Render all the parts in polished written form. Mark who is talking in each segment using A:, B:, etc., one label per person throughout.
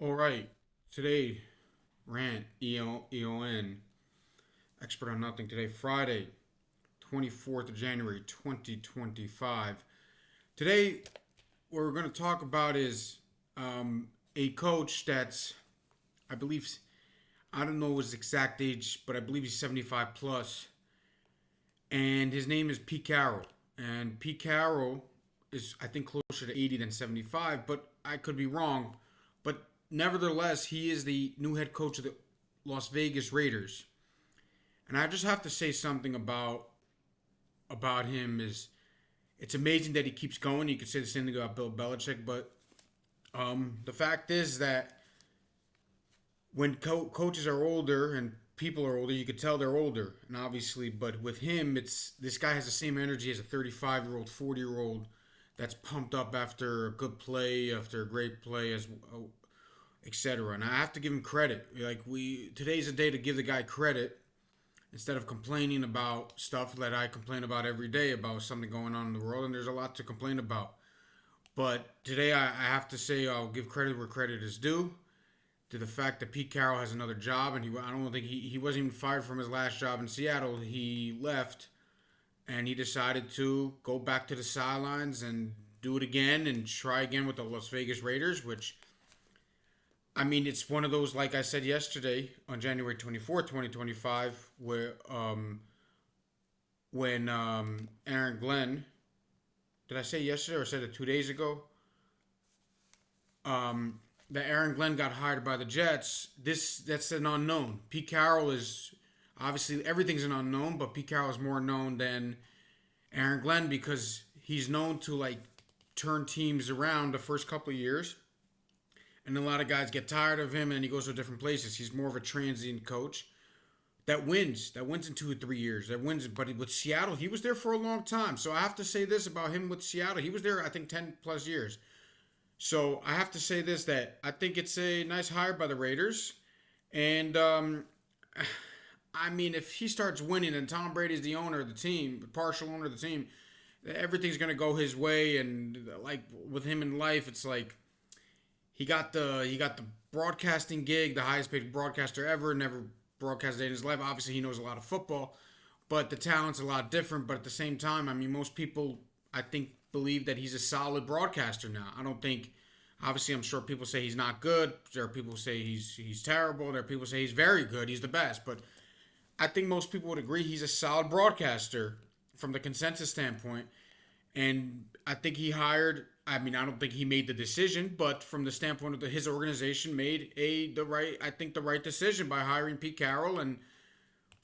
A: All right, today rant EON expert on nothing. Today Friday, 24th of January 2025. Today what we're going to talk about is a coach that's I believe I don't know his exact age, but I believe he's 75 plus, and his name is Pete Carroll. And Pete Carroll is I think closer to 80 than 75, but I could be wrong. But nevertheless, he is the new head coach of the Las Vegas Raiders. And I just have to say something about him is it's amazing that he keeps going. You could say the same thing about Bill Belichick, but the fact is that when coaches are older and people are older, you could tell they're older. And obviously, but with him, it's this guy has the same energy as a 35-year-old, 40-year-old that's pumped up after a good play, after a great play, as etc. And I have to give him credit. Like today's a day to give the guy credit instead of complaining about stuff that I complain about every day about something going on in the world. And there's a lot to complain about. But today I have to say I'll give credit where credit is due to the fact that Pete Carroll has another job, and I don't think he wasn't even fired from his last job in Seattle. He left, and he decided to go back to the sidelines and do it again and try again with the Las Vegas Raiders, which I mean, it's one of those, like I said yesterday on January 24th, 2025, where when Aaron Glenn, did I say yesterday or said it 2 days ago? That Aaron Glenn got hired by the Jets. That's an unknown. Pete Carroll is obviously everything's an unknown, but Pete Carroll is more known than Aaron Glenn because he's known to like turn teams around the first couple of years, and a lot of guys get tired of him and he goes to different places. He's more of a transient coach that wins in 2 or 3 years, that wins. But with Seattle, he was there for a long time. So I have to say this about him with Seattle: he was there, I think, 10 plus years. So I have to say this that I think it's a nice hire by the Raiders, and I mean, if he starts winning and Tom Brady's the owner of the team, partial owner of the team, everything's gonna go his way. And like with him in life, it's like he got the broadcasting gig, the highest paid broadcaster ever. Never broadcasted in his life. Obviously, he knows a lot of football, but the talent's a lot different. But at the same time, I mean, most people I think believe that he's a solid broadcaster now. I don't think. Obviously, I'm sure people say he's not good. There are people who say he's terrible. There are people who say he's very good. He's the best. But I think most people would agree he's a solid broadcaster from the consensus standpoint. And I think he hired. I mean, I don't think he made the decision, but from the standpoint of his organization, made the right. I think the right decision by hiring Pete Carroll. And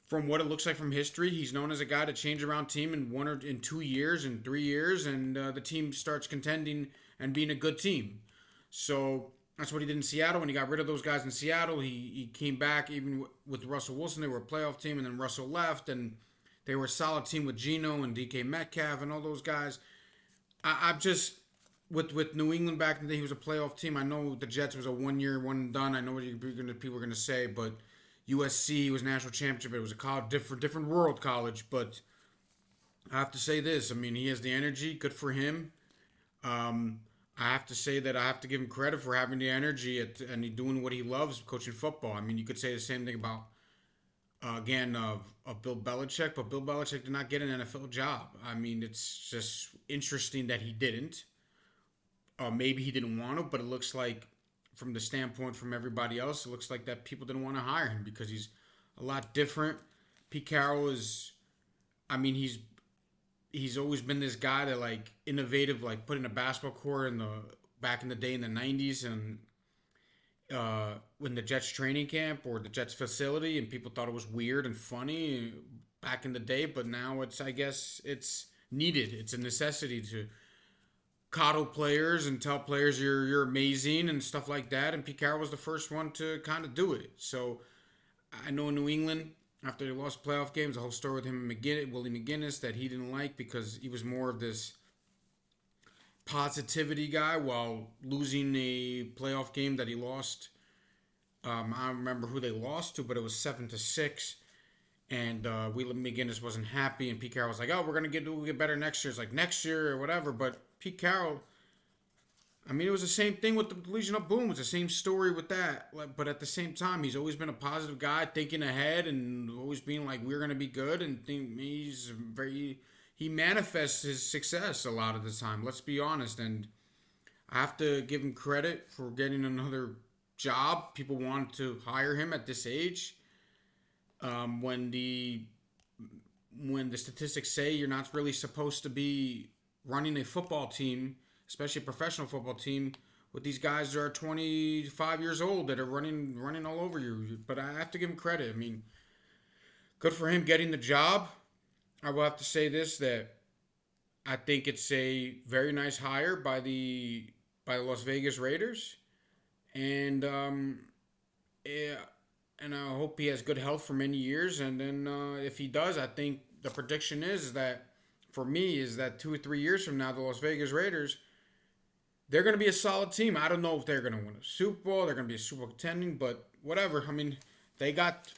A: from what it looks like from history, he's known as a guy to change around team in 2 years and 3 years, and the team starts contending and being a good team. So that's what he did in Seattle. When he got rid of those guys in Seattle, he came back even with Russell Wilson. They were a playoff team, and then Russell left, and they were a solid team with Geno and DK Metcalf and all those guys. I'm just with New England back in the day, he was a playoff team. I know the Jets was a 1 year, one and done. I know what people are gonna say, but USC was national championship. It was a college, different world college. But I have to say this. I mean, he has the energy. Good for him. Um, I have to say that I have to give him credit for having the energy and he doing what he loves, coaching football. I mean, you could say the same thing about again of Bill Belichick, but Bill Belichick did not get an NFL job. I mean, it's just interesting that he didn't. Maybe he didn't want to, but it looks like from the standpoint from everybody else, it looks like that people didn't want to hire him because he's a lot different. Pete Carroll is, I mean, he's always been this guy that like innovative, like put in a basketball court in the back in the day in the '90s and when the Jets training camp or the Jets facility, and people thought it was weird and funny back in the day. But now it's I guess it's needed. It's a necessity to coddle players and tell players you're amazing and stuff like that. And Pete Carroll was the first one to kind of do it. So I know in New England after they lost playoff games, the whole story with him and Willie McGinnis that he didn't like because he was more of this positivity guy while losing a playoff game that he lost. I don't remember who they lost to, but it was 7-6. And Willie McGinnis wasn't happy, and Pete Carroll was like, "Oh, we'll get better next year." It's like next year or whatever. But Pete Carroll, I mean, it was the same thing with the Legion of Boom. It's the same story with that. But at the same time, he's always been a positive guy, thinking ahead and always being like, we're going to be good. And he manifests his success a lot of the time. Let's be honest. And I have to give him credit for getting another job. People wanted to hire him at this age. Um, when the when the statistics say you're not really supposed to be running a football team, especially a professional football team, with these guys that are 25 years old that are running all over you. But I have to give him credit. I mean, good for him getting the job. I will have to say this, that I think it's a very nice hire by the Las Vegas Raiders, and yeah, and I hope he has good health for many years. And then if he does, I think the prediction is that for me is that 2 or 3 years from now, the Las Vegas Raiders, they're going to be a solid team. I don't know if they're going to win a Super Bowl. They're going to be a Super Bowl contending, but whatever. I mean, they got.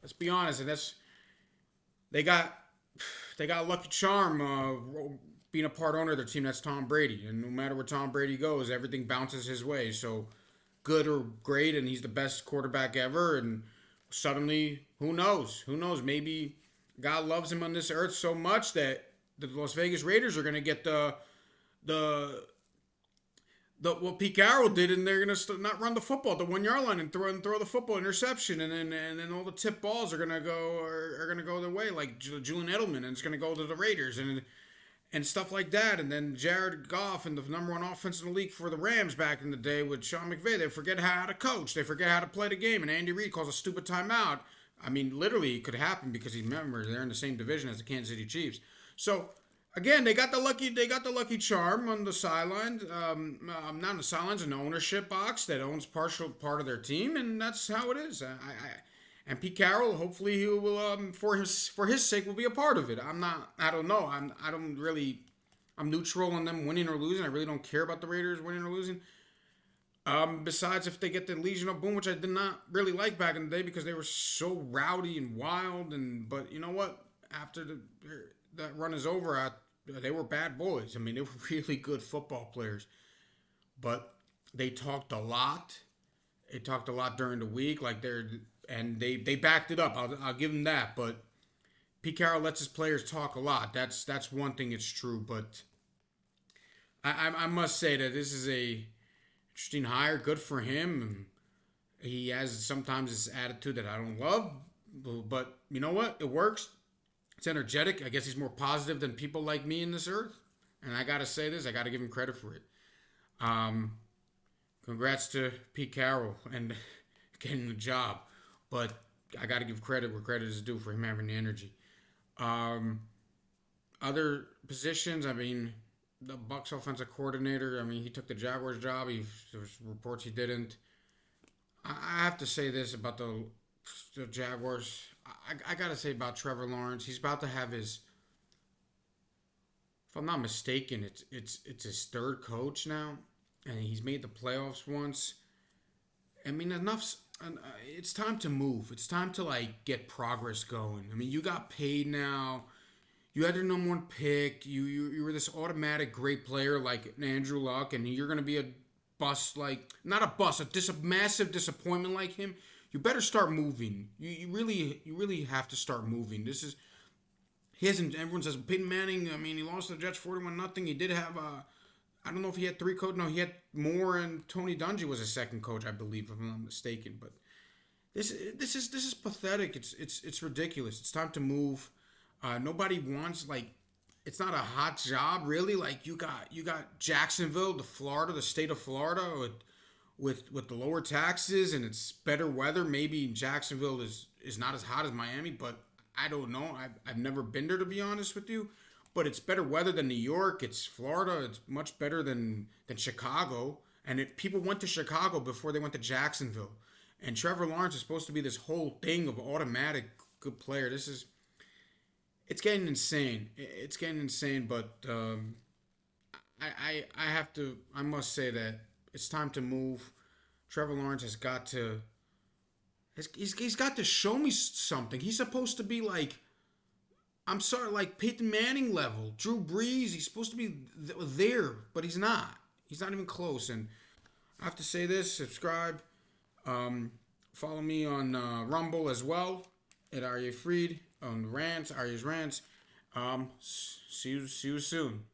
A: Let's be honest, and they got they got Lucky Charm being a part owner of their team. That's Tom Brady, and no matter where Tom Brady goes, everything bounces his way. So good or great, and he's the best quarterback ever. And suddenly, who knows? Who knows? Maybe God loves him on this earth so much that the Las Vegas Raiders are going to get the what Pete Carroll did, and they're gonna not run the football at the 1 yard line and throw the football interception, and then all the tip balls are gonna go their way, like Julian Edelman, and it's gonna go to the Raiders and stuff like that. And then Jared Goff and the number one offense in the league for the Rams back in the day with Sean McVay, they forget how to coach, they forget how to play the game, and Andy Reid calls a stupid timeout. I mean, literally, it could happen because he remembers they're in the same division as the Kansas City Chiefs. So again, they got the lucky charm on the sidelines. Not on the sidelines, in the ownership box that owns partial part of their team, and that's how it is. And Pete Carroll, hopefully, he will for his sake will be a part of it. I'm not. I don't know. I don't really. I'm neutral on them winning or losing. I really don't care about the Raiders winning or losing. Besides, if they get the Legion of Boom, which I did not really like back in the day because they were so rowdy and wild, but you know what? After that run is over, they were bad boys. I mean, they were really good football players, but they talked a lot. They talked a lot during the week, they backed it up. I'll give them that. But Pete Carroll lets his players talk a lot. That's one thing. It's true, but I must say that this is a interesting hire. Good for him. He has sometimes this attitude that I don't love, but you know what? It works. It's energetic. I guess he's more positive than people like me in this earth. And I got to say this. I got to give him credit for it. Um, Congrats to Pete Carroll and getting the job. But I got to give credit where credit is due for him having the energy. Um, Other positions, I mean, the Bucks offensive coordinator, I mean, he took the Jaguars job. There was reports he didn't. I have to say this about the Jaguars. I gotta say about Trevor Lawrence. He's about to have his, if I'm not mistaken, it's his third coach now, and he's made the playoffs once. I mean, enough's. It's time to move. It's time to like get progress going. I mean, you got paid now. You had your number one pick. You were this automatic great player like Andrew Luck, and you're gonna be a bust, like not a bust, a massive disappointment like him. You better start moving. You really have to start moving. This is he hasn't. Everyone says Peyton Manning. I mean, he lost to the Jets 41-0. He did have I don't know if he had three coaches. No, he had more, and Tony Dungy was a second coach, I believe, if I'm not mistaken. But this is pathetic. It's ridiculous. It's time to move. Nobody wants like. It's not a hot job really. Like you got Jacksonville, the state of Florida, with the lower taxes and it's better weather. Maybe Jacksonville is not as hot as Miami, but I don't know. I've never been there to be honest with you. But it's better weather than New York. It's Florida. It's much better than Chicago. And people went to Chicago before they went to Jacksonville. And Trevor Lawrence is supposed to be this whole thing of automatic good player. It's getting insane. It's getting insane. But I must say that it's time to move. Trevor Lawrence has got to. He's got to show me something. He's supposed to be like. I'm sorry, like Peyton Manning level, Drew Brees. He's supposed to be there, but he's not. He's not even close. And I have to say this: subscribe, follow me on Rumble as well at Arya Freed on Rants, Arya's Rants. See you soon.